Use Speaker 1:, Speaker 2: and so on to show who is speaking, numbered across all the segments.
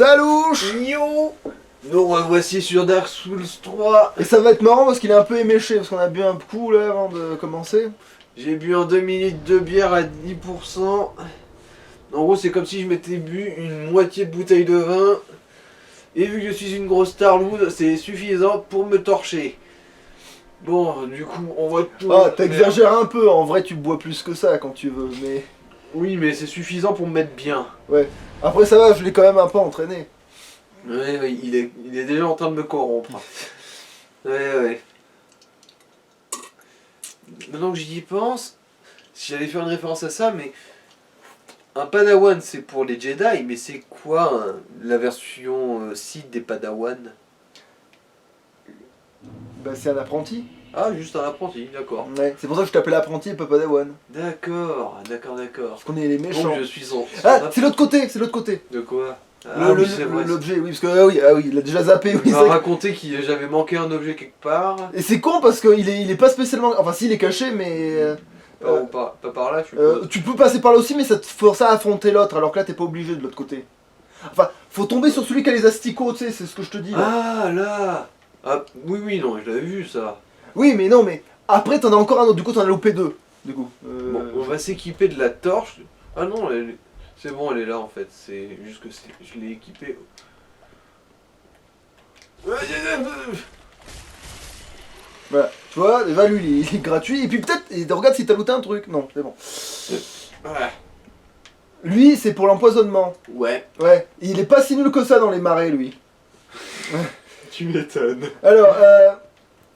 Speaker 1: Salouche.
Speaker 2: Yo. Nous revoici sur Dark Souls 3.
Speaker 1: Et ça va être marrant parce qu'il est un peu éméché, parce qu'on a bu un coup là avant de commencer.
Speaker 2: J'ai bu en 2 minutes de bière à 10%. En gros, c'est comme si je m'étais bu une moitié de bouteille de vin. Et vu que je suis une grosse tarlouse, c'est suffisant pour me torcher. Bon, du coup, on va tout...
Speaker 1: Ah, t'exagères un peu, en vrai tu bois plus que ça quand tu veux, mais...
Speaker 2: Oui, mais c'est suffisant pour me mettre bien.
Speaker 1: Ouais. Après ça va, je l'ai quand même un peu entraîné.
Speaker 2: Ouais, il est déjà en train de me corrompre. Ouais. Maintenant que j'y pense, si j'allais faire une référence à ça, mais... Un padawan c'est pour les Jedi, mais c'est quoi la version Sith des padawans?
Speaker 1: Bah c'est un apprenti.
Speaker 2: Ah, juste un apprenti, d'accord.
Speaker 1: Ouais, c'est pour ça que je t'appelle apprenti et pas padawan.
Speaker 2: D'accord.
Speaker 1: Parce qu'on est les méchants.
Speaker 2: Donc je suis son...
Speaker 1: Ah, c'est l'autre côté.
Speaker 2: De quoi? Ah oui, c'est vrai.
Speaker 1: L'objet, oui, parce que ah oui, il a déjà zappé. Oui,
Speaker 2: Il m'a
Speaker 1: c'est-
Speaker 2: raconté que j'avais manqué un objet quelque part.
Speaker 1: Et c'est con parce qu'il est pas spécialement... Enfin si, il est caché, mais...
Speaker 2: Pas par là, je suppose.
Speaker 1: tu peux passer par là aussi, mais ça te force à affronter l'autre, alors que là t'es pas obligé de l'autre côté. Enfin, faut tomber sur celui qui a les asticots, tu sais, c'est ce que je te dis là.
Speaker 2: Ah, là. Ah, oui, non, je l'avais vu ça.
Speaker 1: Oui, mais non, mais après t'en as encore un autre, du coup t'en as loupé deux. Du coup.
Speaker 2: Bon, on va s'équiper de la torche. Ah non, c'est bon, elle est là en fait. C'est juste que je l'ai équipée.
Speaker 1: Voilà, tu vois, déjà lui il est gratuit, et puis peut-être, et regarde si t'as looté un truc. Non, c'est bon.
Speaker 2: Voilà.
Speaker 1: Lui, c'est pour l'empoisonnement.
Speaker 2: Ouais,
Speaker 1: Ouais, il est pas si nul que ça dans les marais, lui.
Speaker 2: tu m'étonnes.
Speaker 1: Alors,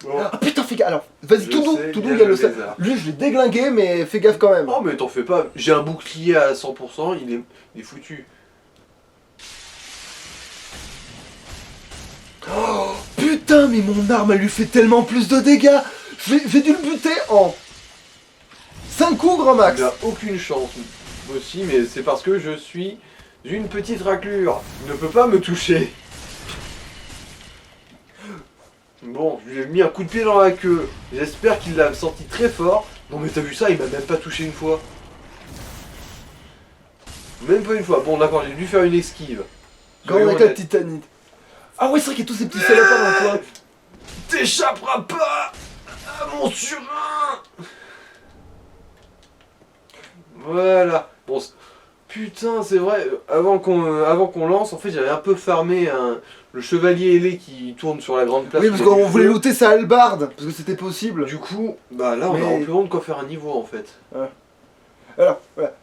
Speaker 2: Bon.
Speaker 1: Ah putain, fais gaffe. Alors, vas-y,
Speaker 2: Je
Speaker 1: tout doux,
Speaker 2: sais,
Speaker 1: tout doux,
Speaker 2: bien
Speaker 1: il y a le
Speaker 2: le
Speaker 1: sel.
Speaker 2: lézard.
Speaker 1: Lui, je l'ai déglingué, mais fais gaffe quand même.
Speaker 2: Oh, mais t'en fais pas. J'ai un bouclier à 100%, il est foutu.
Speaker 1: Oh, putain, mais mon arme, elle lui fait tellement plus de dégâts. J'ai dû le buter en 5 coups, grand max.
Speaker 2: Il a aucune chance aussi, mais c'est parce que je suis une petite raclure. Il ne peut pas me toucher. Bon, je lui ai mis un coup de pied dans la queue. J'espère qu'il l'a senti très fort. Non mais t'as vu ça, il m'a même pas touché une fois. Même pas une fois. Bon d'accord, j'ai dû faire une esquive.
Speaker 1: Grand
Speaker 2: Soyons
Speaker 1: éclat de
Speaker 2: honnêtes.
Speaker 1: titanite. Ah ouais, c'est vrai qu'il y a tous ces petits salopards dans le coin.
Speaker 2: T'échapperas pas à mon surin. Voilà. Bon, putain, c'est vrai. Avant qu'on lance, en fait, j'avais un peu farmé le chevalier ailé qui tourne sur la grande place.
Speaker 1: Oui, parce
Speaker 2: où il y a
Speaker 1: qu'on
Speaker 2: du
Speaker 1: voulait
Speaker 2: feu.
Speaker 1: looter sa hallebarde, parce que c'était possible.
Speaker 2: Du coup, bah là, on a
Speaker 1: Mais-
Speaker 2: amplement de quoi faire un niveau en fait.
Speaker 1: Alors, voilà,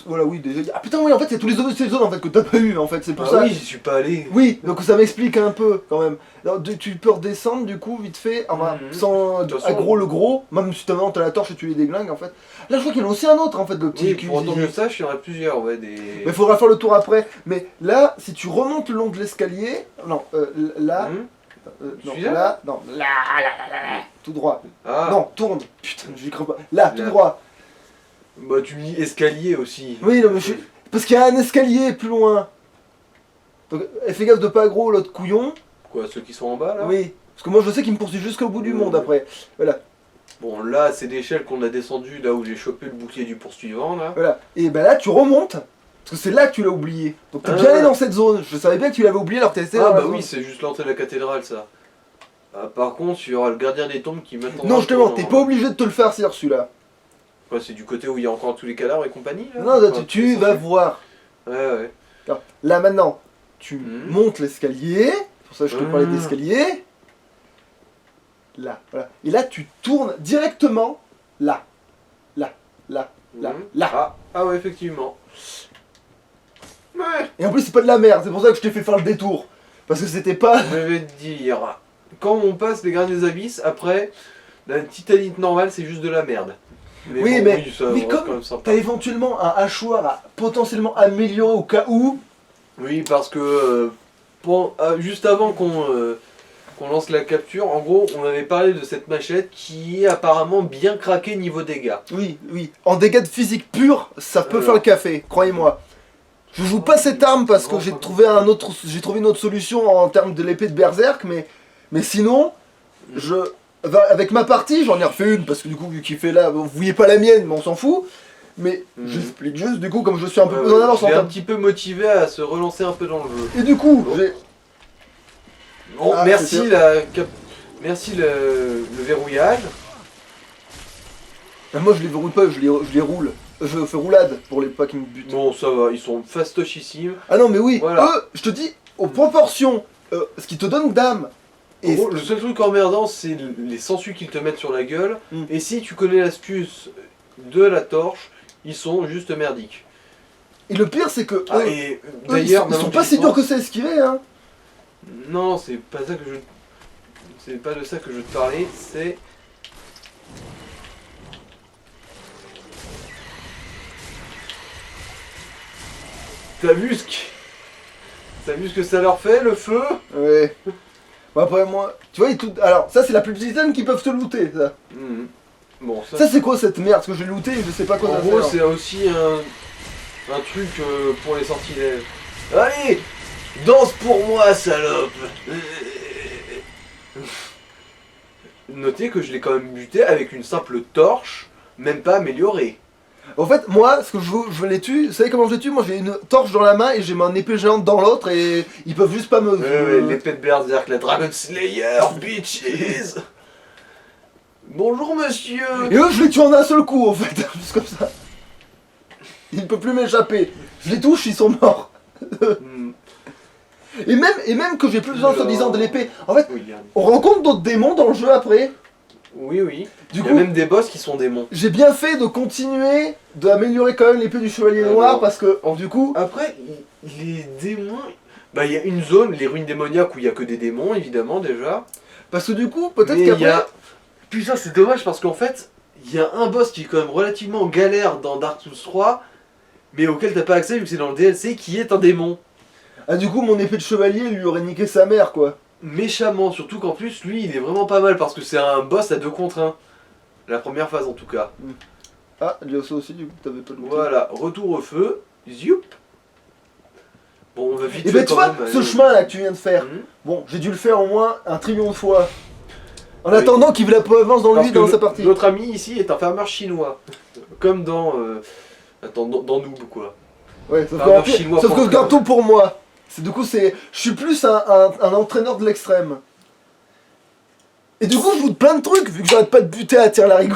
Speaker 1: voilà, oui, déjà. Ah putain, oui, en fait, il y a tous les autres ces zones en fait que t'as pas eu, en fait, c'est pour
Speaker 2: Ah
Speaker 1: ça.
Speaker 2: oui, j'y suis pas allé.
Speaker 1: Oui, donc ça m'explique un peu quand même. Alors, tu peux redescendre du coup vite fait, enfin,
Speaker 2: Mhm.
Speaker 1: sans
Speaker 2: De toute façon-
Speaker 1: aggro le gros, même si t'as la torche et tu les déglingues en fait. Là je crois qu'il y en a aussi un autre en fait de petits
Speaker 2: Oui,
Speaker 1: culs.
Speaker 2: pour autant que ça, il y en a plusieurs, ouais, des...
Speaker 1: Mais faudra faire le tour après. Mais là, si tu remontes le long de l'escalier, non, là,
Speaker 2: Mhm.
Speaker 1: non,
Speaker 2: Celui-là
Speaker 1: là, non, là, tout droit.
Speaker 2: Ah,
Speaker 1: Non, tourne. Putain, j'y crois pas. Là, tout
Speaker 2: Là.
Speaker 1: droit.
Speaker 2: bah tu me dis escalier aussi.
Speaker 1: Oui, non, mais parce qu'il y a un escalier plus loin. Donc, fais gaffe de pas aggro l'autre couillon.
Speaker 2: Quoi, ceux qui sont en bas là?
Speaker 1: Oui. Parce que moi je sais qu'il me poursuit jusqu'au bout du monde après. Voilà.
Speaker 2: Bon, là, c'est l'échelle qu'on a descendu, là où j'ai chopé le bouclier du poursuivant, là.
Speaker 1: Voilà. Et ben là tu remontes. Parce que c'est là que tu l'as oublié. Donc t'es
Speaker 2: Ah.
Speaker 1: bien allé dans cette zone. Je savais bien que tu l'avais oublié alors que t'es resté
Speaker 2: Ah
Speaker 1: dans la
Speaker 2: bah
Speaker 1: zone.
Speaker 2: oui, c'est juste l'entrée de la cathédrale, ça. Ah, par contre, il y aura le gardien des tombes qui m'attendra.
Speaker 1: Non, justement,
Speaker 2: pour-
Speaker 1: t'es pas obligé de te le faire sur celui-là.
Speaker 2: Quoi, c'est du côté où il y a encore tous les cadavres et compagnie, là?
Speaker 1: Non, là,
Speaker 2: Enfin,
Speaker 1: tu
Speaker 2: c'est
Speaker 1: vas
Speaker 2: censé-
Speaker 1: voir.
Speaker 2: Ouais.
Speaker 1: Alors, là maintenant, tu
Speaker 2: Mhm.
Speaker 1: montes l'escalier. C'est pour ça que je te parlais
Speaker 2: Ah.
Speaker 1: d'escalier. Là, voilà. Et là tu tournes directement là. Là. Là.
Speaker 2: Mhm.
Speaker 1: Là.
Speaker 2: Ah ouais, effectivement. Ouais.
Speaker 1: Et en plus c'est pas de la merde, c'est pour ça que je t'ai fait faire le détour. Parce que c'était pas...
Speaker 2: Je vais te dire, quand on passe les gardiens des abysses, après, la titanite normale, c'est juste de la merde.
Speaker 1: Oui,
Speaker 2: bon,
Speaker 1: mais-
Speaker 2: ça
Speaker 1: mais
Speaker 2: reste
Speaker 1: comme
Speaker 2: quand même sympa.
Speaker 1: T'as éventuellement un hachoir à potentiellement améliorer au cas où.
Speaker 2: Oui, parce que juste avant qu'on lance la capture, en gros, on avait parlé de cette machette qui est apparemment bien craquée niveau dégâts.
Speaker 1: Oui, oui. En dégâts de physique pur, ça peut
Speaker 2: Alors.
Speaker 1: faire le café, croyez-moi. Je joue pas cette arme parce que j'ai trouvé une autre solution en termes de l'épée de Berserk, mais sinon, avec ma partie, j'en ai refait une parce que du coup, vu qu'il fait là, vous voyez pas la mienne, mais on s'en fout. mais
Speaker 2: Mhm.
Speaker 1: j'explique juste du coup comme je suis un peu plus en
Speaker 2: Ouais,
Speaker 1: avance
Speaker 2: je
Speaker 1: en
Speaker 2: l'ai un
Speaker 1: termes.
Speaker 2: petit peu motivé à se relancer un peu dans le jeu.
Speaker 1: Et du coup,
Speaker 2: Bon.
Speaker 1: j'ai.
Speaker 2: Bon,
Speaker 1: Ah,
Speaker 2: merci
Speaker 1: c'est
Speaker 2: merci le verrouillage.
Speaker 1: Ah, moi je les verrouille pas, je les roule. Je fais roulade pour les pas qui me butent.
Speaker 2: Bon, ça va, ils sont fastochissimes.
Speaker 1: Ah non mais oui,
Speaker 2: Voilà.
Speaker 1: eux, je te dis, aux proportions, ce qui te donne d'âme.
Speaker 2: En
Speaker 1: Et
Speaker 2: gros, le seul truc emmerdant, c'est les sangsues qu'ils te mettent sur la gueule.
Speaker 1: Mm.
Speaker 2: Et si tu connais l'astuce de la torche, ils sont juste merdiques.
Speaker 1: et le pire c'est que
Speaker 2: Ah,
Speaker 1: eux,
Speaker 2: et
Speaker 1: eux,
Speaker 2: d'ailleurs,
Speaker 1: ils sont
Speaker 2: maintenant
Speaker 1: pas
Speaker 2: que
Speaker 1: si
Speaker 2: j'y
Speaker 1: durs que
Speaker 2: pense-
Speaker 1: ça à esquiver hein.
Speaker 2: Non, c'est pas ça que je. C'est pas de ça que je veux te parler, c'est. T'as vu ce que. T'as vu ce que ça leur fait, le feu?
Speaker 1: Ouais. Bon après moi, tu vois, alors ça c'est la plus petite items qui peuvent te looter ça.
Speaker 2: Mhm. Bon,
Speaker 1: Ça c'est quoi cette merde? Parce que j'ai looté et je sais pas quoi
Speaker 2: en
Speaker 1: ça
Speaker 2: gros,
Speaker 1: sert.
Speaker 2: c'est aussi un truc pour les sortilèges. Allez, danse pour moi, salope. Notez que je l'ai quand même buté avec une simple torche, même pas améliorée.
Speaker 1: En fait, moi, ce que je les tue, vous savez comment je les tue? Moi j'ai une torche dans la main et j'ai mon épée géante dans l'autre et ils peuvent juste pas me.
Speaker 2: L'épée de Berserk, la Dragon Slayer, bitches. Bonjour monsieur.
Speaker 1: Et eux, je les tue en un seul coup en fait, juste comme ça. Ils ne peuvent plus m'échapper. Je les touche, ils sont morts.
Speaker 2: Hmm,
Speaker 1: Et même que j'ai plus besoin soi-disant de l'épée. En fait,
Speaker 2: oui, hein.
Speaker 1: on rencontre d'autres démons dans le jeu après.
Speaker 2: Oui, oui.
Speaker 1: Du
Speaker 2: Il y a
Speaker 1: coup,
Speaker 2: même des boss qui sont démons.
Speaker 1: j'ai bien fait de continuer d'améliorer quand même l'épée du chevalier
Speaker 2: Alors,
Speaker 1: noir parce que du coup,
Speaker 2: Après, les démons. Bah, il y a une zone, les ruines démoniaques, où il y a que des démons, évidemment, déjà.
Speaker 1: peut-être
Speaker 2: Mais il
Speaker 1: qu'après.
Speaker 2: y a. Putain, c'est dommage parce qu'en fait, il y a un boss qui est quand même relativement galère dans Dark Souls 3, mais auquel t'as pas accès vu que c'est dans le DLC, qui est un démon.
Speaker 1: Ah, du coup, mon épée de chevalier lui aurait niqué sa mère quoi.
Speaker 2: Méchamment, surtout qu'en plus, lui, il est vraiment pas mal parce que c'est un boss à 2 contre 1. La première phase en tout cas.
Speaker 1: Ah, il y a ça aussi, du coup, t'avais pas le
Speaker 2: Voilà, retour au feu. Zoup. Bon, on va vite
Speaker 1: Et
Speaker 2: fait
Speaker 1: ben tu
Speaker 2: quand
Speaker 1: vois,
Speaker 2: même,
Speaker 1: ce
Speaker 2: aller-
Speaker 1: chemin là que tu viens de faire,
Speaker 2: Mhm.
Speaker 1: bon, j'ai dû le faire au moins un trillion de fois. En
Speaker 2: Oui.
Speaker 1: attendant qu'il avance dans
Speaker 2: Parce
Speaker 1: lui,
Speaker 2: que
Speaker 1: dans sa partie.
Speaker 2: notre ami ici est un farmer chinois. Comme dans. Attends, dans Noob quoi.
Speaker 1: Ouais, sauf
Speaker 2: Farmer
Speaker 1: que,
Speaker 2: chinois
Speaker 1: sauf que
Speaker 2: pour
Speaker 1: ce gâteau pour moi. Du coup, je suis plus un entraîneur de l'extrême. Et du coup, je loot plein de trucs, vu que j'arrête pas de buter à tir larigot.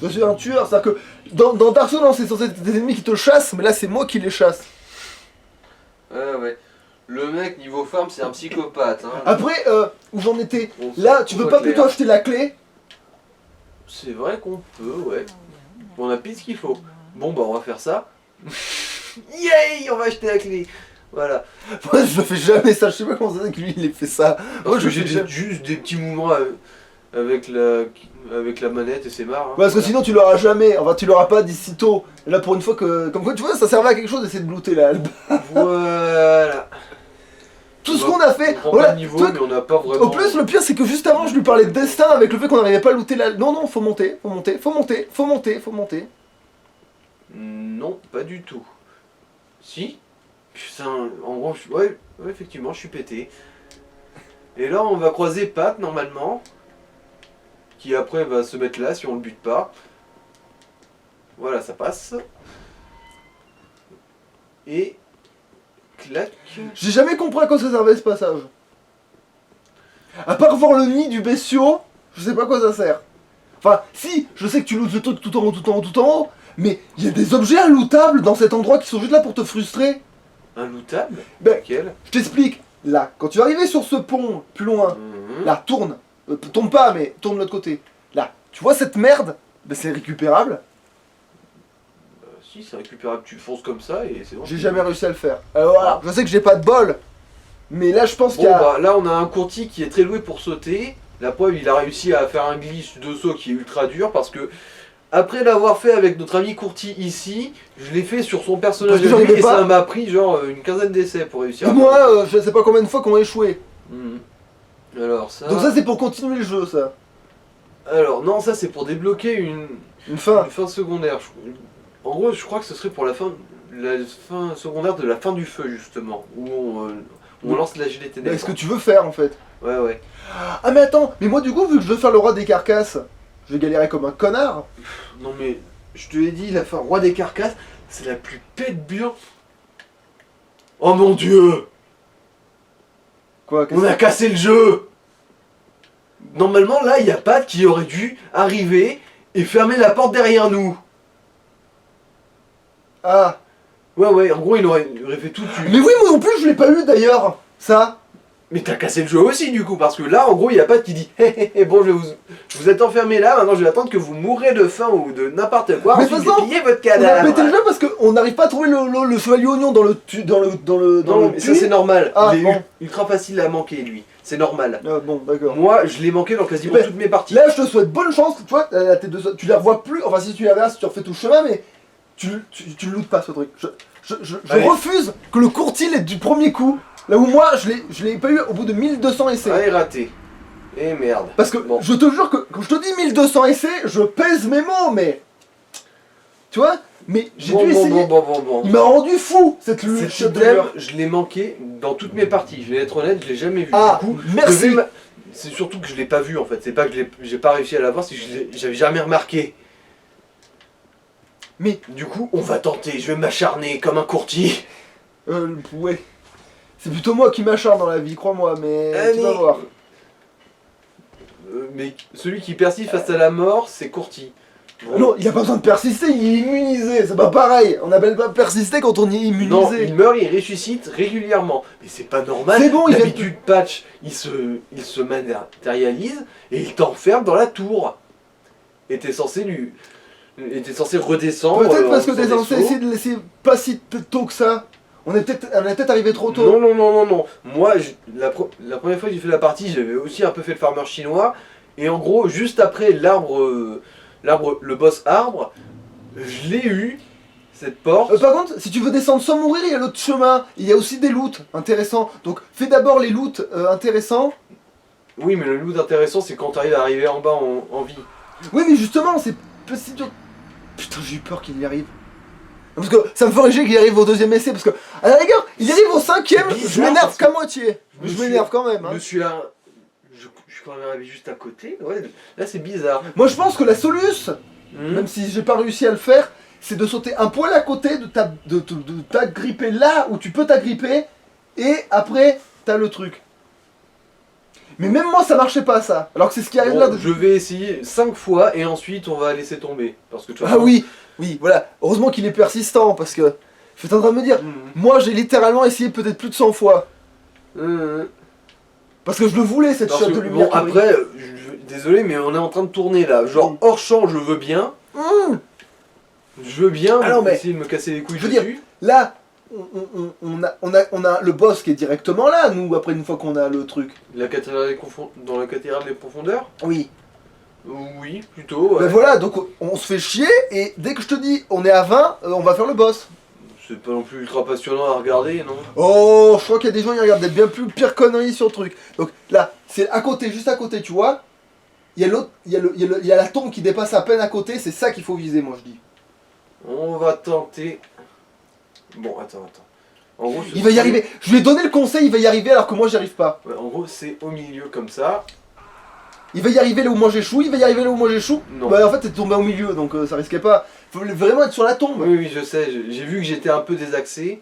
Speaker 1: Je suis un tueur, c'est-à-dire que dans Dark Souls, non, c'est censé être des ennemis qui te chassent, mais là, c'est moi qui les chasse.
Speaker 2: Ouais, ouais. Le mec, niveau farm, c'est un psychopathe. Hein.
Speaker 1: Après, où j'en étais,
Speaker 2: On
Speaker 1: là,
Speaker 2: soit-
Speaker 1: tu
Speaker 2: on
Speaker 1: veux
Speaker 2: soit
Speaker 1: pas
Speaker 2: clair.
Speaker 1: plutôt acheter la clé?
Speaker 2: C'est vrai qu'on peut, ouais. On a pile ce qu'il faut. Bon, bah, on va faire ça. Yay, on va acheter la clé. Voilà.
Speaker 1: Moi, je fais jamais ça, je sais pas comment ça fait que lui, il fait ça.
Speaker 2: Parce
Speaker 1: Moi,
Speaker 2: que
Speaker 1: je
Speaker 2: j'ai
Speaker 1: fais jamais.
Speaker 2: juste des petits mouvements avec la manette et c'est marre. Hein.
Speaker 1: Parce que
Speaker 2: Voilà.
Speaker 1: sinon tu l'auras jamais, enfin tu l'auras pas d'ici tôt. Là pour une fois que. Comme quoi tu vois ça servait à quelque chose d'essayer de looter là.
Speaker 2: Voilà.
Speaker 1: Tout ce
Speaker 2: On
Speaker 1: qu'on a fait.
Speaker 2: On prend
Speaker 1: Voilà.
Speaker 2: pas de niveau,
Speaker 1: Toi,
Speaker 2: mais on n'a pas vraiment.
Speaker 1: au plus le pire c'est que juste avant je lui parlais de destin avec le fait qu'on n'arrivait pas à looter la. Non, faut monter, faut monter, faut monter, faut monter, faut monter.
Speaker 2: Non, pas du tout. Si. Putain, en gros, ouais, effectivement, je suis pété. Et là, on va croiser Pat normalement. Qui après va se mettre là si on le bute pas. Voilà, ça passe. Et. Clac.
Speaker 1: J'ai jamais compris à quoi ça servait ce passage. À part voir le nid du bestiau, je sais pas à quoi ça sert. Enfin, si, je sais que tu lootes le truc tout en haut, tout en haut, tout en haut, mais il y a des objets inlootables dans cet endroit qui sont juste là pour te frustrer.
Speaker 2: Un lootable.
Speaker 1: Ben,
Speaker 2: Lequel
Speaker 1: je t'explique. Là, quand tu vas arriver sur ce pont, plus loin,
Speaker 2: Mhm.
Speaker 1: là, tourne. Tombe pas, mais tourne de l'autre côté. Là, tu vois cette merde? Ben, c'est récupérable.
Speaker 2: Si, c'est récupérable, tu fonces comme ça et c'est bon.
Speaker 1: J'ai jamais réussi à le faire. Alors voilà, je sais que j'ai pas de bol. Mais là, je pense
Speaker 2: Bon,
Speaker 1: qu'il y a.
Speaker 2: bah là, on a un courtier qui est très doué pour sauter. La preuve, il a réussi à faire un glitch de saut qui est ultra dur parce que. Après l'avoir fait avec notre ami Courti ici, je l'ai fait sur son personnage
Speaker 1: Parce que
Speaker 2: de lui
Speaker 1: j'arrivais
Speaker 2: et
Speaker 1: pas.
Speaker 2: ça m'a pris genre une quinzaine d'essais pour réussir.
Speaker 1: Et moi, je sais pas combien de fois qu'on a échoué.
Speaker 2: Mhm. Alors ça.
Speaker 1: Donc ça, c'est pour continuer le jeu, ça.
Speaker 2: Alors non, ça c'est pour débloquer
Speaker 1: Une fin.
Speaker 2: une fin secondaire. En gros, je crois que ce serait pour la fin secondaire de la fin du feu justement, où on lance la gelée
Speaker 1: Ben,
Speaker 2: ténèbres.
Speaker 1: ce que tu veux faire, en fait.
Speaker 2: Ouais, ouais.
Speaker 1: Ah, mais attends, mais moi, du coup, vu que je veux faire le roi des carcasses, Je vais galérer comme un connard.
Speaker 2: Non mais, je te l'ai dit, la fin roi des carcasses, c'est la plus pète bien. Oh mon dieu!
Speaker 1: Quoi, qu'est-ce
Speaker 2: On a
Speaker 1: que-
Speaker 2: cassé le jeu! Normalement, là, il y a Pat qui aurait dû arriver et fermer la porte derrière nous.
Speaker 1: Ah.
Speaker 2: Ouais, en gros, il aurait fait tout dessus.
Speaker 1: Mais oui, moi non plus, je l'ai pas eu d'ailleurs. Ça.
Speaker 2: Mais t'as cassé le jeu aussi, du coup, parce que là, en gros, il y a Pat qui dit hé, hé, bon, vous êtes enfermé là, maintenant je vais attendre que vous mourrez de faim ou de n'importe quoi.
Speaker 1: Mais de
Speaker 2: Ensuite,
Speaker 1: toute façon,
Speaker 2: je vais piller votre
Speaker 1: On a
Speaker 2: cadavre.
Speaker 1: pété le jeu parce qu'on n'arrive pas à trouver le chevalier oignon dans le
Speaker 2: Non, mais ça, c'est normal.
Speaker 1: Ah,
Speaker 2: il est
Speaker 1: bon.
Speaker 2: ultra facile à manquer, lui. C'est normal.
Speaker 1: Ah, bon, d'accord.
Speaker 2: Moi, je l'ai manqué dans quasiment
Speaker 1: Mais
Speaker 2: toutes mes parties.
Speaker 1: Là, je te souhaite bonne chance. Tu vois, tu les revois plus. Enfin, si tu les reverras, si tu refais tout le chemin, mais tu le lootes pas ce truc. Je
Speaker 2: Allez.
Speaker 1: refuse que le courtil ait du premier coup. Là où moi, je l'ai pas eu au bout de 1200 essais.
Speaker 2: Allez, raté. Et merde.
Speaker 1: Parce que
Speaker 2: Bon.
Speaker 1: je te jure que quand je te dis 1200 essais, je pèse mes mots, mais. Tu vois. Mais j'ai dû essayer.
Speaker 2: Bon.
Speaker 1: Il m'a rendu fou cette lutte.
Speaker 2: Cet item, je l'ai manqué dans toutes mes parties. Je vais être honnête, je l'ai jamais vu.
Speaker 1: Ah,
Speaker 2: Du coup,
Speaker 1: merci.
Speaker 2: c'est surtout que je l'ai pas vu en fait. C'est pas que j'ai pas réussi à l'avoir, c'est que j'avais jamais remarqué.
Speaker 1: Mais.
Speaker 2: Du coup, on va tenter. Je vais m'acharner comme un courtier.
Speaker 1: Ouais. C'est plutôt moi qui m'acharne dans la vie, crois-moi, mais tu vas
Speaker 2: Allez.
Speaker 1: voir.
Speaker 2: Mais celui qui persiste face à la mort, c'est courtier. Bon.
Speaker 1: Non, il a pas besoin de persister, il est immunisé, c'est pas pareil. On appelle pas persister quand on est immunisé.
Speaker 2: Non, il meurt, il ressuscite régulièrement. Mais c'est pas normal.
Speaker 1: C'est bon, il vient de-
Speaker 2: D'habitude, Patch, il se matérialise et il t'enferme dans la tour. Et t'es censé redescendre.
Speaker 1: Peut-être parce que
Speaker 2: en
Speaker 1: t'es
Speaker 2: faisant
Speaker 1: censé
Speaker 2: des sauts.
Speaker 1: essayer de laisser pas si tôt que ça. On est peut-être arrivé trop tôt.
Speaker 2: Non. Moi, la première fois que j'ai fait la partie, j'avais aussi un peu fait le farmer chinois. Et en gros, juste après le boss arbre, je l'ai eu, cette porte.
Speaker 1: Par contre, si tu veux descendre sans mourir, il y a l'autre chemin. Il y a aussi des loots intéressants. Donc fais d'abord les loots intéressants.
Speaker 2: Oui, mais le loot intéressant, c'est quand t'arrives à arriver en bas en vie.
Speaker 1: Oui, mais justement, c'est pas si dur. Putain, j'ai eu peur qu'il y arrive. Parce que ça me ferait chier qu'il arrive au deuxième essai. Parce que, à la rigueur, il arrive au cinquième,
Speaker 2: C'est bizarre
Speaker 1: je m'énerve
Speaker 2: parce que
Speaker 1: qu'à moitié.
Speaker 2: je
Speaker 1: Je
Speaker 2: me
Speaker 1: m'énerve quand même. Hein.
Speaker 2: Je suis là. Je suis quand même arrivé juste à côté. Ouais, là, c'est bizarre.
Speaker 1: Moi, je pense que la soluce,
Speaker 2: Hmm.
Speaker 1: même si j'ai pas réussi à le faire, c'est de sauter un poil à côté, de t'agripper là où tu peux t'agripper, et après, t'as le truc. Mais même moi, ça marchait pas ça. Alors que c'est ce qui arrive
Speaker 2: Bon,
Speaker 1: là. De...
Speaker 2: je vais essayer 5 fois et ensuite on va laisser tomber. Parce que de toute
Speaker 1: Ah
Speaker 2: façon-
Speaker 1: oui, voilà. Heureusement qu'il est persistant, parce que je suis en train de me dire,
Speaker 2: Hmm.
Speaker 1: moi, j'ai littéralement essayé peut-être plus de 100 fois.
Speaker 2: Hmm.
Speaker 1: Parce que je le voulais, cette
Speaker 2: Parce
Speaker 1: shot
Speaker 2: que,
Speaker 1: de lumière.
Speaker 2: bon, après, désolé, mais on est en train de tourner là. Genre
Speaker 1: Oui.
Speaker 2: hors champ, je veux bien. Je veux bien
Speaker 1: Ah non, mais-
Speaker 2: essayer de me casser les couilles
Speaker 1: Je veux dire-
Speaker 2: dessus.
Speaker 1: Là, on a le boss qui est directement là, nous, après une fois qu'on a le truc.
Speaker 2: La cathédrale dans la cathédrale des profondeurs.
Speaker 1: Oui.
Speaker 2: Oui, plutôt. Ouais.
Speaker 1: Ben voilà, donc on se fait chier, et dès que je te dis on est à 20, on va faire le boss.
Speaker 2: C'est pas non plus ultra passionnant à regarder, non?
Speaker 1: Oh, je crois qu'il y a des gens qui regardent des bien plus pires conneries sur le truc. Donc là, c'est à côté, juste à côté, tu vois. Il y a l'autre, il y a la tombe qui dépasse à peine à côté, c'est ça qu'il faut viser, moi je dis.
Speaker 2: On va tenter. Bon, attends. En gros,
Speaker 1: Il va y arriver. Je lui ai donné le conseil, il va y arriver alors que moi j'y arrive pas.
Speaker 2: Ouais, en gros, c'est au milieu comme ça.
Speaker 1: Il va y arriver là où moi j'échoue, il va y arriver là où moi j'échoue.
Speaker 2: Non.
Speaker 1: Bah en fait t'es tombé au milieu, donc ça risquait pas. Faut vraiment être sur la tombe.
Speaker 2: Oui, je sais. J'ai vu que j'étais un peu désaxé.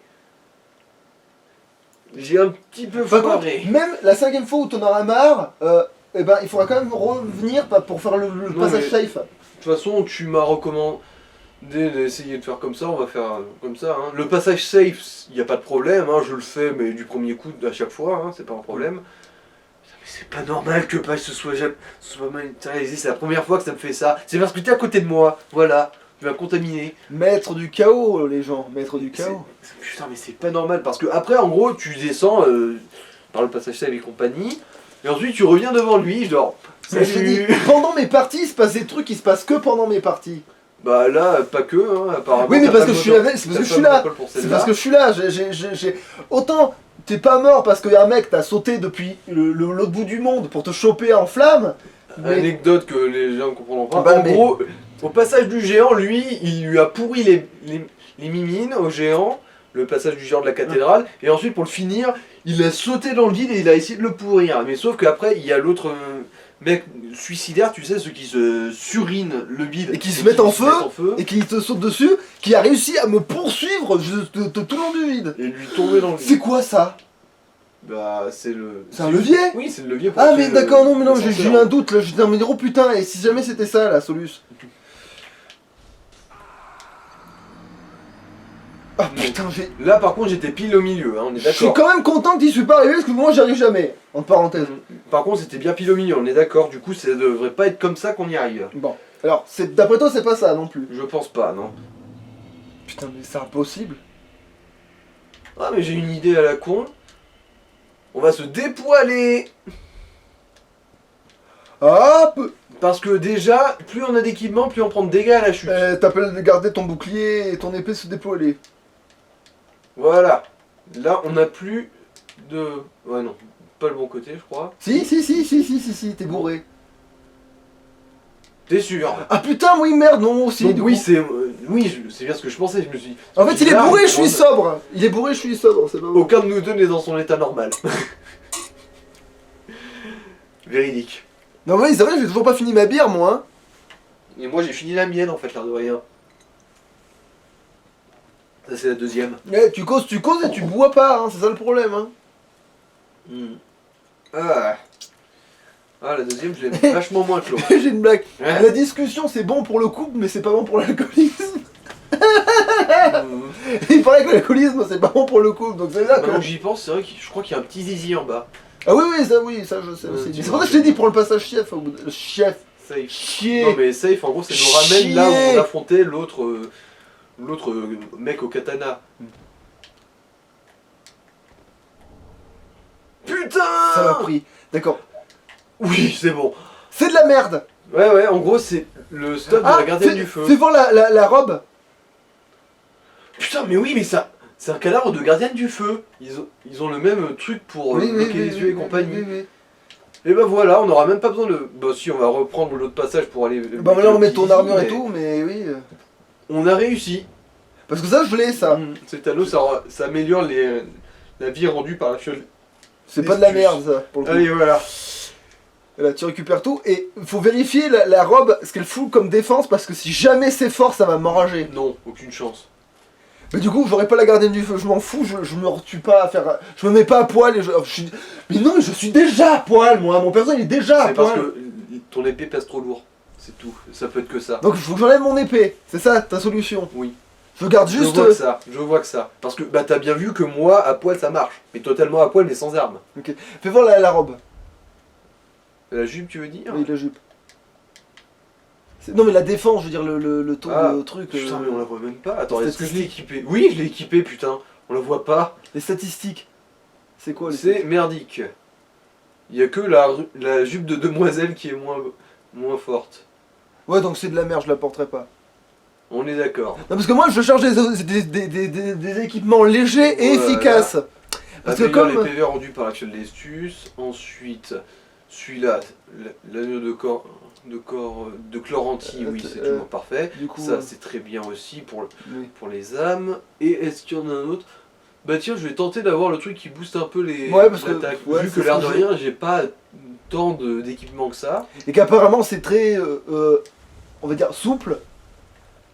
Speaker 2: J'ai un petit peu
Speaker 1: Par contre,
Speaker 2: foiré.
Speaker 1: même la 5ème fois où t'en auras marre, eh ben, il faudra quand même revenir pour faire le
Speaker 2: Non,
Speaker 1: passage
Speaker 2: mais-
Speaker 1: safe.
Speaker 2: De toute façon, tu m'as recommandé d'essayer de faire comme ça, on va faire comme ça. Hein. Le passage safe, il n'y a pas de problème, hein, je le fais, mais du premier coup à chaque fois, hein, c'est pas un problème. Putain, mais c'est pas normal que Page se soit matérialisé, c'est la première fois que ça me fait ça. C'est parce que t'es à côté de moi, voilà, tu vas contaminer.
Speaker 1: Maître du chaos, les gens, maître du chaos.
Speaker 2: Putain, mais c'est pas normal, parce que après, en gros, tu descends par le passage safe et compagnie, et ensuite tu reviens devant lui, genre,
Speaker 1: Mais je te dis,
Speaker 2: salut.
Speaker 1: pendant mes parties, il se passe des trucs qui se passent que pendant mes parties.
Speaker 2: Bah là, pas que, hein, apparemment.
Speaker 1: Oui, mais
Speaker 2: t'as
Speaker 1: parce
Speaker 2: pas
Speaker 1: que
Speaker 2: de
Speaker 1: je suis
Speaker 2: moteur-
Speaker 1: là, c'est parce
Speaker 2: t'as
Speaker 1: que je
Speaker 2: pas
Speaker 1: suis
Speaker 2: de
Speaker 1: là.
Speaker 2: monopole pour
Speaker 1: C'est
Speaker 2: celle-là.
Speaker 1: parce que je suis là. Autant t'es pas mort parce qu'il y a un mec t'as sauté depuis l'autre bout du monde pour te choper en flamme. Mais...
Speaker 2: Anecdote que les gens ne comprendront pas.
Speaker 1: Bah,
Speaker 2: En
Speaker 1: mais-
Speaker 2: gros, au passage du géant, lui, il lui a pourri les mimines au géant, le passage du géant de la cathédrale, et ensuite pour le finir, il a sauté dans le vide et il a essayé de le pourrir. Mais sauf qu'après, il y a l'autre mecs suicidaires, tu sais, ceux qui se surinent le bide
Speaker 1: Et qui se mettent en feu.
Speaker 2: mettent en feu
Speaker 1: Et qui te saute dessus, qui a réussi à me poursuivre tout le long du vide.
Speaker 2: et lui tomber dans le
Speaker 1: C'est quoi ça?
Speaker 2: Bah, c'est le.
Speaker 1: C'est un levier?
Speaker 2: Oui, c'est le levier pour
Speaker 1: Ah
Speaker 2: tuer
Speaker 1: mais d'accord, non mais non, j'ai
Speaker 2: l'ascenseur.
Speaker 1: eu un doute là, je disais mais oh putain, et si jamais c'était ça la Solus? Ah putain, j'ai...
Speaker 2: Là, par contre, j'étais pile au milieu, hein, on est
Speaker 1: Je suis
Speaker 2: d'accord.
Speaker 1: quand même content que tu sois pas arrivé parce que moi j'y arrive jamais, entre parenthèses.
Speaker 2: Par contre, c'était bien pile au milieu, on est d'accord. Du coup, ça devrait pas être comme ça qu'on y arrive.
Speaker 1: Bon, alors, d'après toi c'est pas ça non plus.
Speaker 2: Je pense pas, non.
Speaker 1: Putain mais c'est impossible.
Speaker 2: Ah, mais j'ai une idée à la con. On va se dépoiler.
Speaker 1: Ah,
Speaker 2: Parce que déjà, plus on a d'équipement, plus on prend de dégâts à la chute.
Speaker 1: t'appelles de garder ton bouclier et ton épée se dépoiler.
Speaker 2: Voilà. Là, on n'a plus de... Ouais, non. Pas le bon côté, je crois.
Speaker 1: Si, t'es bourré.
Speaker 2: T'es sûr?
Speaker 1: Ah putain, oui merde, non aussi.
Speaker 2: Donc
Speaker 1: du
Speaker 2: oui,
Speaker 1: coup.
Speaker 2: c'est... oui, c'est bien ce que je pensais. Je me suis dit...
Speaker 1: En fait il est
Speaker 2: Là,
Speaker 1: bourré, je suis
Speaker 2: on-
Speaker 1: sobre. Il est bourré, je suis sobre, c'est pas bon.
Speaker 2: Aucun de nous deux n'est dans son état normal. Véridique.
Speaker 1: Non mais c'est vrai, j'ai toujours pas fini ma bière moi. Hein.
Speaker 2: Et moi, j'ai fini la mienne, en fait, l'air de rien. Ça, c'est la deuxième.
Speaker 1: Tu causes et tu bois pas, hein, c'est ça le problème. Hein.
Speaker 2: Ah. Ah, la deuxième, je l'aime vachement moins que l'autre.
Speaker 1: J'ai une blague.
Speaker 2: Hein.
Speaker 1: La discussion c'est bon pour le couple mais c'est pas bon pour l'alcoolisme. Il paraît que l'alcoolisme c'est pas bon pour le couple donc c'est là que...
Speaker 2: Maintenant que j'y pense, c'est vrai que je crois qu'il y a un petit zizi en bas.
Speaker 1: Ah oui, ça je sais aussi.
Speaker 2: tu
Speaker 1: C'est pour ça que je t'ai dit pour le passage chef. Chef.
Speaker 2: Safe.
Speaker 1: Chier.
Speaker 2: Non mais safe, en gros, ça nous ramène là où on affrontait l'autre mec au katana. Putain!
Speaker 1: Ça m'a pris. D'accord.
Speaker 2: Oui, c'est bon.
Speaker 1: C'est de la merde.
Speaker 2: Ouais, en gros, c'est le stop de la gardienne du feu.
Speaker 1: Fais voir la robe.
Speaker 2: Putain, mais oui, mais ça... C'est un cadavre de gardienne du feu. Ils ont le même truc pour bloquer les yeux et compagnie.
Speaker 1: oui.
Speaker 2: Et bah voilà, on aura même pas besoin de... Bah si, on va reprendre l'autre passage pour aller...
Speaker 1: Bah là on met ton armure et tout, mais oui.
Speaker 2: On a réussi.
Speaker 1: Parce que ça je l'ai ça.
Speaker 2: Cet anneau, ça améliore la vie rendue par la fiole.
Speaker 1: C'est pas de la merde ça pour le coup.
Speaker 2: Allez, voilà.
Speaker 1: Et là tu récupères tout et faut vérifier la robe ce qu'elle fout comme défense parce que si jamais c'est fort ça va m'enrager.
Speaker 2: Non, aucune chance.
Speaker 1: Mais du coup j'aurais pas la gardienne du feu, je m'en fous, je me retue pas à faire. Je me mets pas à poil et Mais non mais je suis déjà à poil moi, mon perso il est déjà à
Speaker 2: C'est parce
Speaker 1: poil.
Speaker 2: que ton épée pèse trop lourd. C'est tout. Ça peut être que ça.
Speaker 1: Donc il faut que j'enlève mon épée, c'est ça ta solution.
Speaker 2: Oui.
Speaker 1: Je garde juste.
Speaker 2: Je vois que ça. Parce que bah t'as bien vu que moi, à poil, ça marche. Mais totalement à poil, mais sans arme.
Speaker 1: Ok. Fais voir la robe.
Speaker 2: La jupe, tu veux dire?
Speaker 1: Oui, la jupe. Non mais la défense, je veux dire le taux
Speaker 2: Ah,
Speaker 1: de truc.
Speaker 2: Putain, mais on la voit même pas. Attends, est-ce que je l'ai
Speaker 1: Statistique.
Speaker 2: équipé? Oui, je l'ai équipé, putain. On la voit pas.
Speaker 1: Les statistiques. C'est quoi les
Speaker 2: C'est merdique. Il y a que la jupe de demoiselle qui est moins forte.
Speaker 1: Ouais donc c'est de la merde, je la porterai pas.
Speaker 2: On est d'accord.
Speaker 1: Non parce que moi je cherche des équipements légers et
Speaker 2: Voilà.
Speaker 1: efficaces. Parce que
Speaker 2: Améliore
Speaker 1: comme...
Speaker 2: les PV rendus par l'action d'Estus. Ensuite, celui-là, l'anneau de Chloranti, oui, c'est toujours parfait.
Speaker 1: Du coup,
Speaker 2: Ça, c'est très bien aussi
Speaker 1: oui.
Speaker 2: pour les âmes. Et est-ce qu'il y en a un autre? Bah tiens, je vais tenter d'avoir le truc qui booste un peu les
Speaker 1: Ouais, parce que-
Speaker 2: attaques.
Speaker 1: ouais,
Speaker 2: Vu
Speaker 1: c'est
Speaker 2: que l'air
Speaker 1: ce
Speaker 2: de
Speaker 1: que j'ai.
Speaker 2: rien, j'ai pas tant d'équipement que ça.
Speaker 1: Et qu'apparemment c'est très, on va dire, souple.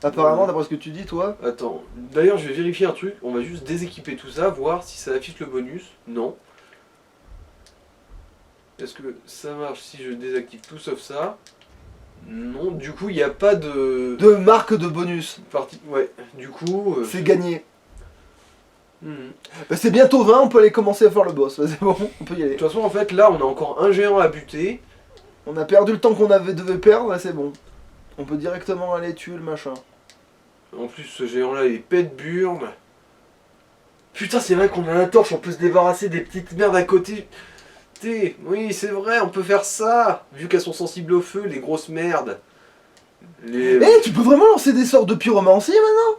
Speaker 1: Apparemment, d'après ce que tu dis toi.
Speaker 2: Attends, d'ailleurs, je vais vérifier un truc. On va juste déséquiper tout ça, voir si ça affiche le bonus. Non. Est-ce que ça marche si je désactive tout sauf ça? Non, du coup, il n'y a pas de...
Speaker 1: De marque de bonus.
Speaker 2: partie. Ouais, du coup...
Speaker 1: C'est gagné.
Speaker 2: hmm.
Speaker 1: Bah, c'est bientôt 20, on peut aller commencer à faire le boss. C'est bon, on peut y aller.
Speaker 2: De toute façon, en fait, là, on a encore un géant à buter.
Speaker 1: On a perdu le temps qu'on devait perdre, là c'est bon. On peut directement aller tuer le machin.
Speaker 2: En plus, ce géant-là, il est pète burne. Putain, c'est vrai qu'on a la torche, on peut se débarrasser des petites merdes à côté. Oui, c'est vrai, on peut faire ça. Vu qu'elles sont sensibles au feu, les grosses merdes.
Speaker 1: Eh, tu peux vraiment lancer des sorts de pyromancie maintenant?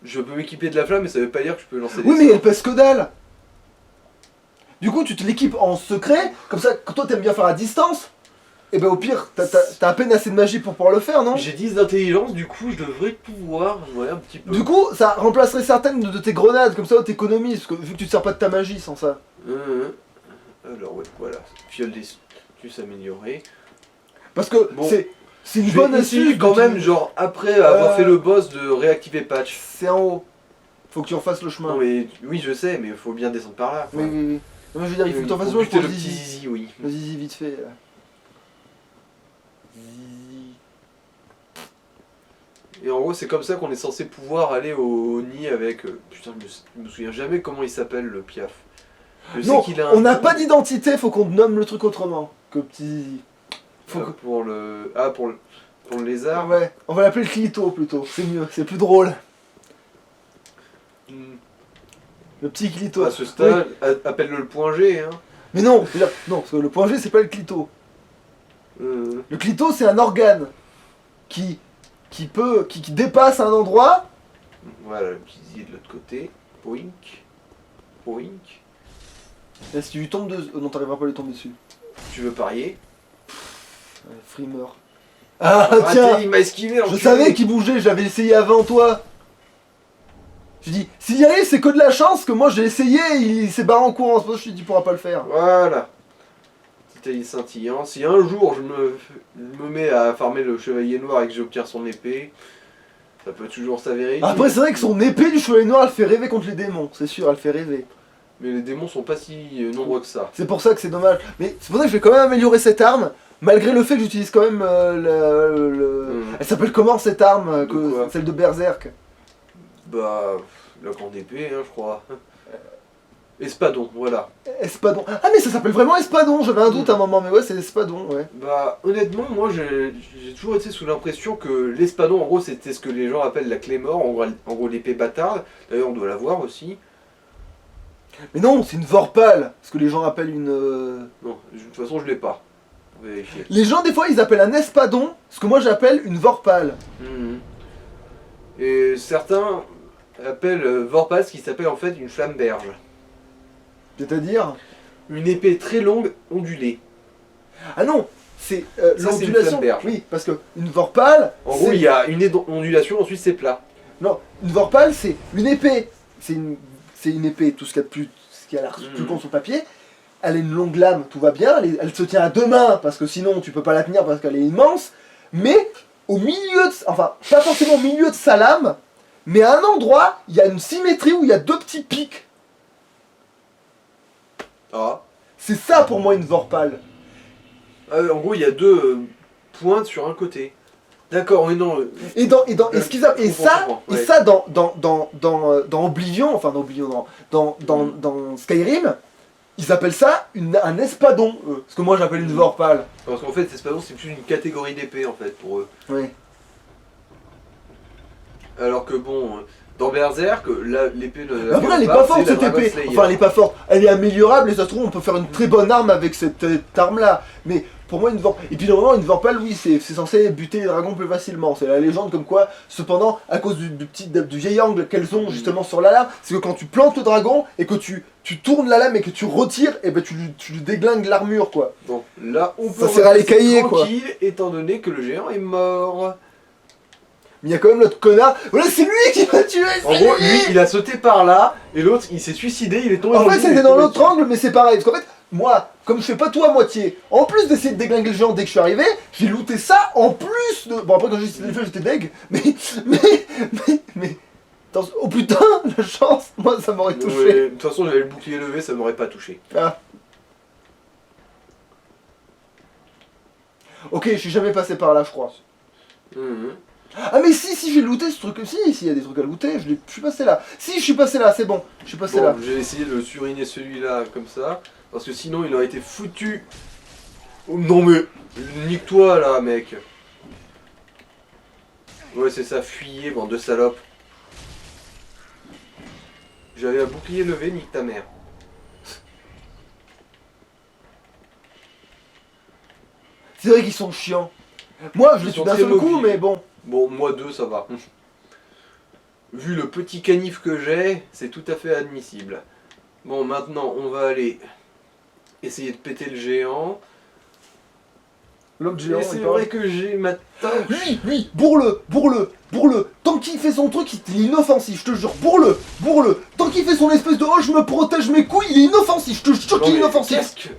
Speaker 2: Je peux m'équiper de la flamme, mais ça veut pas dire que je peux lancer des
Speaker 1: Oui, mais
Speaker 2: sorts.
Speaker 1: elle pèse que dalle. Du coup, tu te l'équipes en secret, comme ça, quand toi t'aimes bien faire à distance, et ben au pire, t'as à peine assez de magie pour pouvoir le faire, non?
Speaker 2: J'ai 10 d'intelligence, du coup, je devrais pouvoir. Ouais, un petit peu.
Speaker 1: Du coup, ça remplacerait certaines de tes grenades, comme ça t'économises, parce que vu que tu te sers pas de ta magie sans ça.
Speaker 2: Alors, ouais, voilà. Fiole des améliorée.
Speaker 1: Parce que
Speaker 2: Bon.
Speaker 1: c'est une
Speaker 2: Je
Speaker 1: bonne
Speaker 2: vais essayer
Speaker 1: astuce.
Speaker 2: quand même, genre, après avoir fait le boss, de réactiver patch.
Speaker 1: C'est en haut. Faut que tu refasses le chemin.
Speaker 2: Non mais, oui je sais, mais il faut bien descendre par là. quoi.
Speaker 1: Oui, oui, oui. Non, je veux dire, il faut que tu refasses
Speaker 2: Faut
Speaker 1: le chemin
Speaker 2: buter
Speaker 1: pour
Speaker 2: le petit
Speaker 1: Zizi.
Speaker 2: zizi, oui.
Speaker 1: Le Zizi, vite fait. Là. Zizi.
Speaker 2: Et en gros, c'est comme ça qu'on est censé pouvoir aller au nid avec... putain, je me souviens jamais comment il s'appelle, le Piaf. Je sais
Speaker 1: Non,
Speaker 2: qu'il a un
Speaker 1: on n'a
Speaker 2: nom,
Speaker 1: pas d'identité, faut qu'on nomme le truc autrement que petit Zizi. Faut que...
Speaker 2: pour le... Ah, pour le lézard.
Speaker 1: Ouais, on va l'appeler le Clito plutôt, c'est mieux, c'est plus drôle.
Speaker 2: Hmm.
Speaker 1: Le petit Clito.
Speaker 2: À ce stade, appelle-le le point G, hein.
Speaker 1: Mais non, déjà, non, parce que le point G c'est pas le Clito. Le Clito c'est un organe qui dépasse un endroit.
Speaker 2: Voilà, le petit zizi de l'autre côté. Poink. Poink.
Speaker 1: Et si tu lui tombes dessus. Non, t'arriveras pas à lui tomber dessus.
Speaker 2: Tu veux parier?
Speaker 1: Ouais, Freemer. Ah tiens,
Speaker 2: il m'a esquivé,
Speaker 1: je
Speaker 2: l'enculé.
Speaker 1: savais qu'il bougeait, j'avais essayé avant toi. Je dis, s'il y arrive, c'est que de la chance que moi j'ai essayé, il s'est barré en courant, c'est pour ça que je lui dis, tu pourras pas le faire.
Speaker 2: Voilà. C'était scintillant. Si un jour je me mets à farmer le chevalier noir et que j'obtiens son épée, ça peut toujours s'avérer.
Speaker 1: Après, c'est vrai que son épée du chevalier noir, elle fait rêver contre les démons, c'est sûr, elle fait rêver.
Speaker 2: Mais les démons sont pas si nombreux que ça.
Speaker 1: C'est pour ça que c'est dommage. Mais c'est pour ça que je vais quand même améliorer cette arme, malgré le fait que j'utilise quand même Elle s'appelle comment cette arme
Speaker 2: quoi
Speaker 1: celle de Berserk?
Speaker 2: Bah, la grande épée, hein, je crois. Espadon, voilà.
Speaker 1: Espadon. Ah mais ça s'appelle vraiment Espadon, j'avais un doute à un moment, mais ouais c'est Espadon, ouais.
Speaker 2: Bah, honnêtement, moi j'ai toujours été sous l'impression que l'espadon, en gros, c'était ce que les gens appellent la clé mort, en gros l'épée bâtarde. D'ailleurs, on doit la voir aussi.
Speaker 1: Mais non, c'est une Vorpal, ce que les gens appellent une...
Speaker 2: Non, de toute façon, je l'ai pas. On va vérifier.
Speaker 1: Les gens des fois ils appellent un Espadon, ce que moi j'appelle une Vorpal.
Speaker 2: Mhm. Et certains appellent Vorpal ce qui s'appelle en fait une flamberge.
Speaker 1: C'est-à-dire...
Speaker 2: Une épée très longue, ondulée.
Speaker 1: Ah non, c'est
Speaker 2: Ça, c'est une
Speaker 1: l'ondulation.
Speaker 2: flamberge.
Speaker 1: Oui, parce que une Vorpal...
Speaker 2: En gros,
Speaker 1: c'est-
Speaker 2: il y a une ondulation, ensuite c'est plat.
Speaker 1: Non, une Vorpal c'est une épée. C'est une épée, tout ce qu'il y a de plus... Ce qui a l'air plus con sur le papier. Elle a une longue lame, tout va bien, elle se tient à deux mains, parce que sinon tu peux pas la tenir parce qu'elle est immense, mais au milieu de... Enfin, pas forcément au milieu de sa lame, mais à un endroit, il y a une symétrie où il y a deux petits pics.
Speaker 2: Ah.
Speaker 1: C'est ça pour moi une Vorpal.
Speaker 2: En gros, il y a deux pointes sur un côté. D'accord, mais non.
Speaker 1: Et ce qu'ils appellent-
Speaker 2: je comprends,
Speaker 1: et
Speaker 2: ouais.
Speaker 1: ça dans Oblivion, enfin dans Oblivion, dans Skyrim, ils appellent ça un espadon, eux. Ce que moi j'appelle une Vorpal.
Speaker 2: Parce qu'en fait, espadon, c'est plus une catégorie d'épée en fait pour eux.
Speaker 1: Oui.
Speaker 2: Alors que bon, dans Berserk, l'épée de la
Speaker 1: Après elle est
Speaker 2: Vorpal,
Speaker 1: pas forte
Speaker 2: c'est la
Speaker 1: cette épée.
Speaker 2: Dragon Slayer.
Speaker 1: Enfin elle est pas forte. Elle est améliorable et ça se trouve on peut faire une très bonne arme avec cette arme là. Mais pour moi une Vorpal. Et puis normalement une Vorpal oui c'est censé buter les dragons plus facilement. C'est la légende comme quoi. Cependant à cause du vieil angle qu'elles ont justement sur la lame, c'est que quand tu plantes le dragon et que tu tournes la lame et que tu retires, et ben tu lui déglingues l'armure quoi.
Speaker 2: Bon, là on peut
Speaker 1: Ça sert à les
Speaker 2: rester
Speaker 1: cahiers, quoi.
Speaker 2: tranquille étant donné que le géant est mort.
Speaker 1: Mais il y a quand même l'autre connard. Voilà c'est lui qui m'a tué.
Speaker 2: En
Speaker 1: c'est
Speaker 2: gros,
Speaker 1: lui.
Speaker 2: lui, il a sauté par là, et l'autre, il s'est suicidé, il est tombé
Speaker 1: En
Speaker 2: dans
Speaker 1: fait
Speaker 2: le vide, il
Speaker 1: c'était
Speaker 2: est
Speaker 1: dans
Speaker 2: tombé
Speaker 1: l'autre
Speaker 2: dessus.
Speaker 1: angle mais c'est pareil. Parce qu'en fait moi comme je fais pas tout à moitié, en plus d'essayer de déglinguer le géant dès que je suis arrivé, j'ai looté ça en plus de... Bon après quand j'ai fait j'étais deg, mais... Attends, oh putain, la chance, moi ça m'aurait touché.
Speaker 2: Ouais, de toute façon, j'avais le bouclier levé, ça m'aurait pas touché.
Speaker 1: Ah. Ok, je suis jamais passé par là je crois.
Speaker 2: Mhm.
Speaker 1: Ah mais si j'ai looté ce truc, si il y a des trucs à looter, je suis passé là. Si je suis passé là, c'est bon, je suis passé
Speaker 2: Bon,
Speaker 1: là.
Speaker 2: j'ai essayé de suriner celui-là comme ça, parce que sinon il aurait été foutu. Oh, non mais, nique-toi là, mec. Ouais, c'est ça, fuyez, bande de salopes. J'avais un bouclier levé, nique ta mère.
Speaker 1: C'est vrai qu'ils sont chiants. Moi je les
Speaker 2: Ils
Speaker 1: suis
Speaker 2: sont
Speaker 1: d'un
Speaker 2: très
Speaker 1: seul coup,
Speaker 2: mobiles.
Speaker 1: mais bon.
Speaker 2: Bon, moi deux, ça va. Vu le petit canif que j'ai, c'est tout à fait admissible. Bon, maintenant, on va aller essayer de péter le géant.
Speaker 1: L'autre géant,
Speaker 2: Et c'est
Speaker 1: il
Speaker 2: vrai
Speaker 1: parle.
Speaker 2: que j'ai ma tâche.
Speaker 1: Lui, bourre-le. Tant qu'il fait son truc, il est inoffensif, je te jure. Bourre-le. Tant qu'il fait son espèce de oh, je me protège mes couilles, il est inoffensif, je te jure qu'il est inoffensif.
Speaker 2: Qu'est-ce que...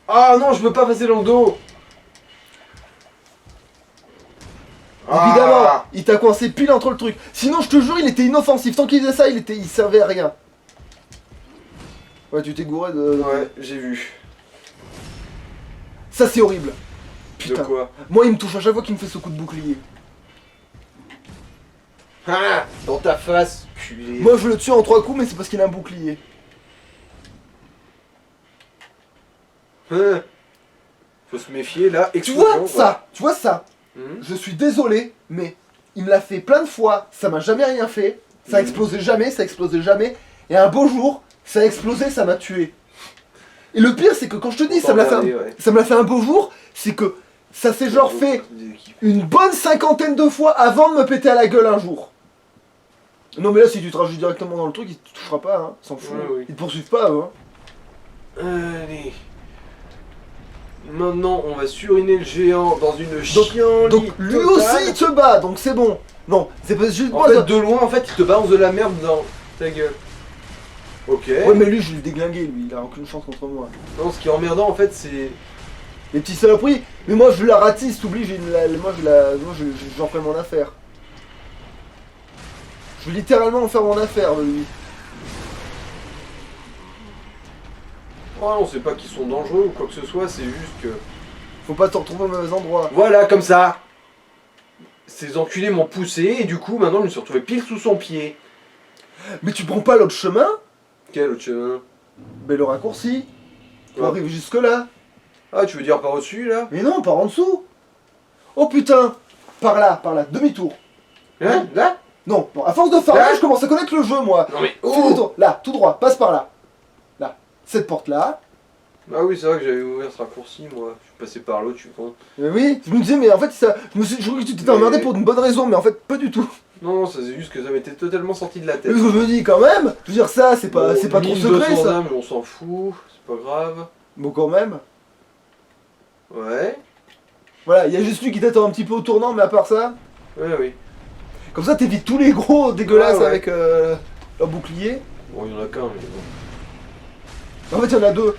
Speaker 2: Ah non, je peux pas passer dans le dos.
Speaker 1: Évidemment, il t'a coincé pile entre le truc. Sinon, je te jure, il était inoffensif. Tant qu'il faisait ça, il servait à rien. Ouais, tu t'es gouré de...
Speaker 2: Ouais, j'ai vu.
Speaker 1: Ça, c'est horrible. Putain.
Speaker 2: De quoi?
Speaker 1: Moi, il me touche à chaque fois qu'il me fait ce coup de bouclier.
Speaker 2: Ah, dans ta face, culé.
Speaker 1: Moi, je le tue en 3 coups, mais c'est parce qu'il a un bouclier.
Speaker 2: Hein. Faut se méfier là.
Speaker 1: Tu vois ça? Tu vois ça?
Speaker 2: Hmm.
Speaker 1: Je suis désolé, mais il me l'a fait plein de fois. Ça m'a jamais rien fait. Ça a explosé jamais, ça a explosé jamais. Et un beau jour, ça a explosé, ça m'a tué. Et le pire, c'est que quand je te dis, ça me l'a fait un beau jour, c'est que ça s'est genre fait une bonne 50aine de fois avant de me péter à la gueule un jour. Non mais là, si tu te rajoutes directement dans le truc, il te touchera pas, hein. S'en fout.
Speaker 2: Ouais, oui.
Speaker 1: Ils te poursuivent pas, eux, hein.
Speaker 2: Allez. Maintenant, on va suriner le géant dans une chienlit.
Speaker 1: Donc lui aussi, il te bat, donc c'est bon. Non, c'est pas juste
Speaker 2: En
Speaker 1: moi.
Speaker 2: fait,
Speaker 1: ça-
Speaker 2: de loin, en fait, il te balance de la merde dans ta gueule. Ok.
Speaker 1: Ouais, mais lui, je l'ai déglingué, lui, il a aucune chance contre moi.
Speaker 2: Non, ce qui est emmerdant, en fait, c'est...
Speaker 1: Les petits saloperies. Mais moi, je la ratisse, t'oublies, j'en fais mon affaire. Je vais littéralement en faire mon affaire de lui.
Speaker 2: Oh non, c'est pas qu'ils sont dangereux ou quoi que ce soit, c'est juste que...
Speaker 1: Faut pas te retrouver au mauvais endroit.
Speaker 2: Voilà, comme ça. Ces enculés m'ont poussé et du coup, maintenant, je me suis retrouvé pile sous son pied.
Speaker 1: Mais tu prends pas l'autre chemin?
Speaker 2: Quel autre chemin?
Speaker 1: Mais le raccourci. Pour
Speaker 2: Ouais.
Speaker 1: arriver jusque là.
Speaker 2: Ah, tu veux dire par au-dessus, là?
Speaker 1: Mais non, par en dessous. Oh putain. Par là, demi-tour.
Speaker 2: Hein? Là?
Speaker 1: Non, bon, à force de farmer,
Speaker 2: Là
Speaker 1: je commence à connaître le jeu, moi.
Speaker 2: Non mais...
Speaker 1: Fais
Speaker 2: Oh!
Speaker 1: demi-tour. Là, tout droit, passe par là. Là. Cette porte-là.
Speaker 2: Ah oui, c'est vrai que j'avais ouvert ce raccourci, moi. Je suis passé par l'autre, je suis con.
Speaker 1: Mais oui, je me disais, mais en fait, ça, je croyais que tu t'étais emmerdé pour une bonne raison, mais en fait, pas du tout.
Speaker 2: Non, non, ça c'est juste que ça m'était totalement sorti de la
Speaker 1: Mais
Speaker 2: tête.
Speaker 1: ce que je me dis quand même, je veux dire, ça, c'est pas,
Speaker 2: Bon,
Speaker 1: c'est pas trop
Speaker 2: 1200
Speaker 1: secret, ça.
Speaker 2: âmes, mais on s'en fout, c'est pas grave.
Speaker 1: Bon, quand même.
Speaker 2: Ouais,
Speaker 1: Voilà, il y a juste lui qui t'attend un petit peu au tournant, mais à part ça,
Speaker 2: ouais, oui.
Speaker 1: comme ça, t'évites tous les gros dégueulasses
Speaker 2: Ouais, ouais.
Speaker 1: avec leur bouclier.
Speaker 2: Bon, il y en a qu'un, mais bon.
Speaker 1: En fait, il y en a deux.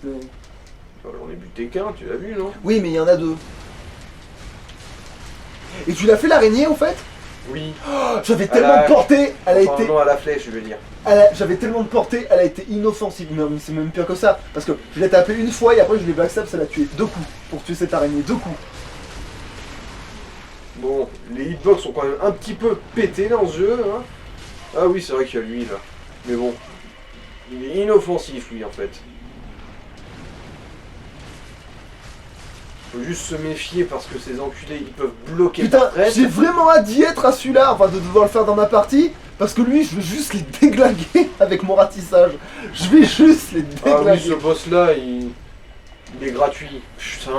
Speaker 2: J'en ai buté qu'un, tu l'as vu, non?
Speaker 1: Oui, mais il y en a deux. Et tu l'as fait l'araignée, en fait?
Speaker 2: Oui.
Speaker 1: J'avais
Speaker 2: À
Speaker 1: tellement
Speaker 2: la-
Speaker 1: de portée, elle a
Speaker 2: Enfin,
Speaker 1: été...
Speaker 2: non, à la flèche, je veux dire.
Speaker 1: J'avais tellement de portée, elle a été inoffensive. Mais c'est même pire que ça. Parce que je l'ai tapé une fois et après je l'ai backstab, ça l'a tué. 2 coups pour tuer cette araignée. 2 coups.
Speaker 2: Bon, les hitbox sont quand même un petit peu pétés dans ce jeu, hein. Ah oui, c'est vrai qu'il y a lui, là. Mais bon, il est inoffensif, lui, en fait. Faut juste se méfier parce que ces enculés, ils peuvent bloquer
Speaker 1: Putain,
Speaker 2: ta presse.
Speaker 1: j'ai vraiment hâte d'y être à celui-là, enfin de devoir le faire dans ma partie. Parce que lui, je veux juste les déglinguer avec mon ratissage. Je vais juste les
Speaker 2: Ah oui,
Speaker 1: déglinguer.
Speaker 2: ce boss-là, il est gratuit. Putain.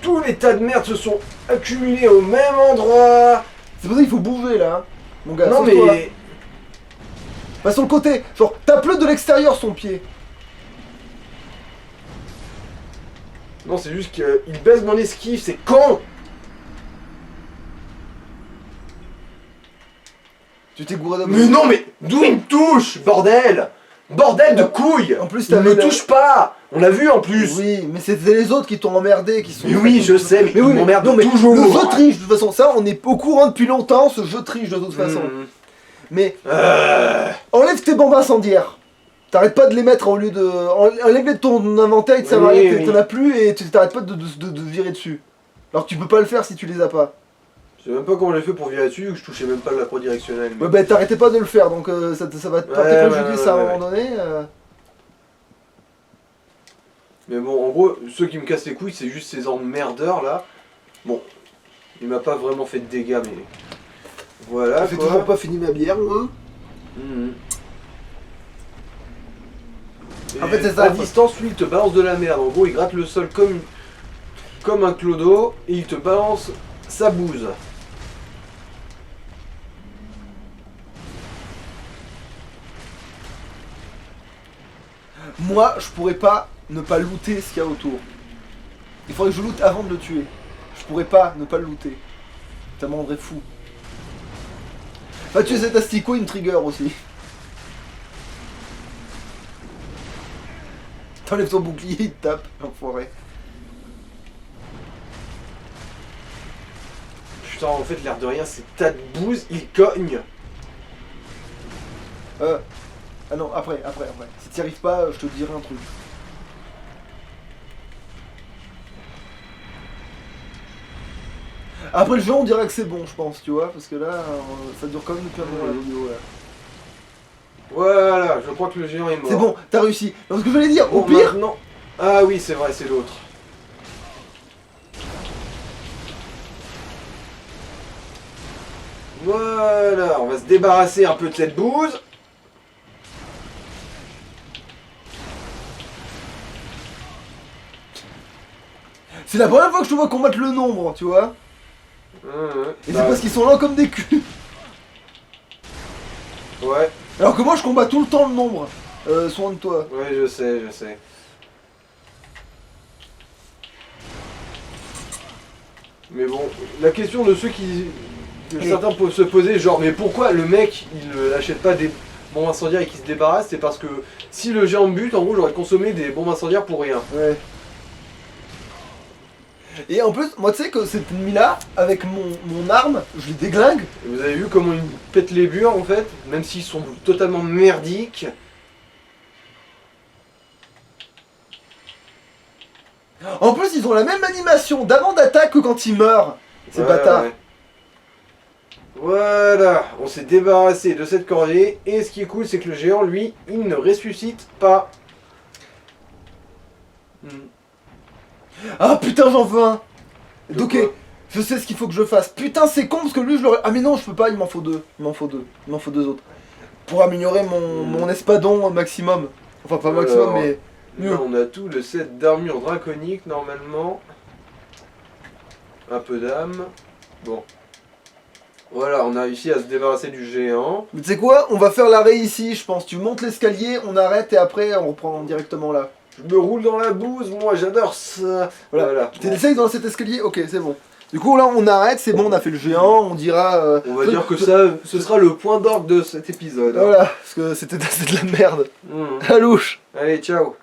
Speaker 2: Tous les tas de merde se sont accumulés au même endroit.
Speaker 1: C'est pour ça qu'il faut bouger là, hein, mon gars.
Speaker 2: Non
Speaker 1: sauve-toi, là.
Speaker 2: mais...
Speaker 1: Pas sur le côté, genre tape-le de l'extérieur son pied.
Speaker 2: Non, c'est juste qu'il baisse mon esquive, c'est con.
Speaker 1: Tu t'es gouré de...
Speaker 2: Mais non, mais d'où il me touche, bordel. Bordel de couilles.
Speaker 1: En plus,
Speaker 2: Il
Speaker 1: t'avais
Speaker 2: me touche pas. On l'a vu en plus.
Speaker 1: Oui, mais c'était les autres qui t'ont emmerdé, qui sont...
Speaker 2: Mais oui, je sais, mais,
Speaker 1: Mais oui,
Speaker 2: il m'emmerde
Speaker 1: non, mais
Speaker 2: toujours.
Speaker 1: le jeu triche, de toute façon, ça, on est au courant depuis longtemps, ce jeu triche de toute façon. Mais enlève tes bombes incendiaires. T'arrêtes pas de les mettre au lieu de... Enlève-les de ton inventaire, ils te servent à
Speaker 2: Oui,
Speaker 1: rien,
Speaker 2: oui.
Speaker 1: t'en as plus et tu t'arrêtes pas de virer dessus. Alors que tu peux pas le faire si tu les as pas.
Speaker 2: Je sais même pas comment j'ai fait pour virer dessus, que je touchais même pas la croix directionnelle. mais-
Speaker 1: Ouais, bah t'arrêtais pas de le faire, donc ça va te porter
Speaker 2: Ouais,
Speaker 1: préjudice
Speaker 2: ouais,
Speaker 1: à un
Speaker 2: ouais,
Speaker 1: moment donné.
Speaker 2: Mais bon, en gros, ceux qui me cassent les couilles, c'est juste ces emmerdeurs là. Bon, il m'a pas vraiment fait de dégâts, mais... Voilà,
Speaker 1: J'ai
Speaker 2: quoi.
Speaker 1: toujours pas fini ma bière, moi.
Speaker 2: Mhm.
Speaker 1: En fait,
Speaker 2: Et
Speaker 1: c'est ça,
Speaker 2: à
Speaker 1: faut-
Speaker 2: distance, lui, il te balance de la merde. En gros, il gratte le sol comme un clodo et il te balance sa bouse.
Speaker 1: Moi, je pourrais pas ne pas looter ce qu'il y a autour. Il faudrait que je loot avant de le tuer. Je pourrais pas ne pas le looter. Ça me rendrait fou. Va tuer cet asticot, il me trigger aussi. T'enlèves ton bouclier, il te tape, enfoiré.
Speaker 2: putain, en fait, l'air de rien, ces tas de bouse, ils cognent.
Speaker 1: Ah non, après. Si t'y arrives pas, je te dirai un truc. Après le jeu, on dirait que c'est bon, je pense, tu vois, parce que là, ça dure quand même depuis un moment la vidéo. Là.
Speaker 2: Voilà, je crois que le géant est mort.
Speaker 1: C'est bon, t'as réussi. Donc ce que je voulais dire,
Speaker 2: Bon,
Speaker 1: au pire...
Speaker 2: maintenant... Ah oui, c'est vrai, c'est l'autre. Voilà, on va se débarrasser un peu de cette bouse.
Speaker 1: C'est la première fois que je te vois combattre le nombre, tu vois. Et c'est parce qu'ils sont là comme des culs.
Speaker 2: Ouais.
Speaker 1: Alors que moi je combats tout le temps le nombre. Soin de toi.
Speaker 2: Ouais, je sais. Mais bon, la question de ceux qui... Certains peuvent se poser, genre, mais pourquoi le mec, il n'achète pas des bombes incendiaires et qu'il se débarrasse? C'est parce que si le géant me bute, en gros, j'aurais consommé des bombes incendiaires pour rien.
Speaker 1: Ouais. Et en plus, moi tu sais que cet ennemi-là, avec mon arme, je les déglingue.
Speaker 2: Et vous avez vu comment ils pètent les murs, en fait? Même s'ils sont totalement merdiques.
Speaker 1: En plus, ils ont la même animation d'avant d'attaque que quand ils meurent. Ces bâtards.
Speaker 2: Ouais. Voilà, on s'est débarrassé de cette corvée. Et ce qui est cool, c'est que le géant, lui, il ne ressuscite pas.
Speaker 1: Ah putain, j'en veux un.
Speaker 2: De
Speaker 1: Ok,
Speaker 2: quoi?
Speaker 1: je sais ce qu'il faut que je fasse. Putain, c'est con parce que lui, je l'aurais... Ah mais non, je peux pas, il m'en faut deux. Il m'en faut deux autres. Pour améliorer mon espadon au maximum. Enfin, pas maximum,
Speaker 2: Alors,
Speaker 1: mais mieux.
Speaker 2: Là, on a tout le set d'armure draconique, normalement. Un peu d'âme. Bon. Voilà, on a réussi à se débarrasser du géant.
Speaker 1: Mais tu sais quoi, on va faire l'arrêt ici, je pense. Tu montes l'escalier, on arrête et après on reprend directement là.
Speaker 2: Je me roule dans la bouse, moi j'adore ça. Voilà.
Speaker 1: T'essayes dans cet escalier? Ok, c'est bon. Du coup là on arrête, c'est bon, on a fait le géant, on dira...
Speaker 2: On va dire que ça, ce sera le point d'orgue de cet épisode.
Speaker 1: Voilà, parce que c'était de la merde.
Speaker 2: Mmh.
Speaker 1: À louche.
Speaker 2: Allez, ciao.